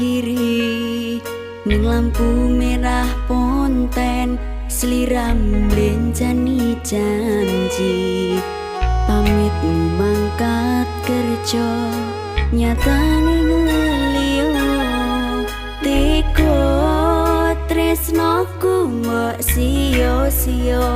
akhiri ning lampu merah ponten seliram lencani janji pamit mangkat kerja nyatane ngelio teko tresnoku mbok sio-sio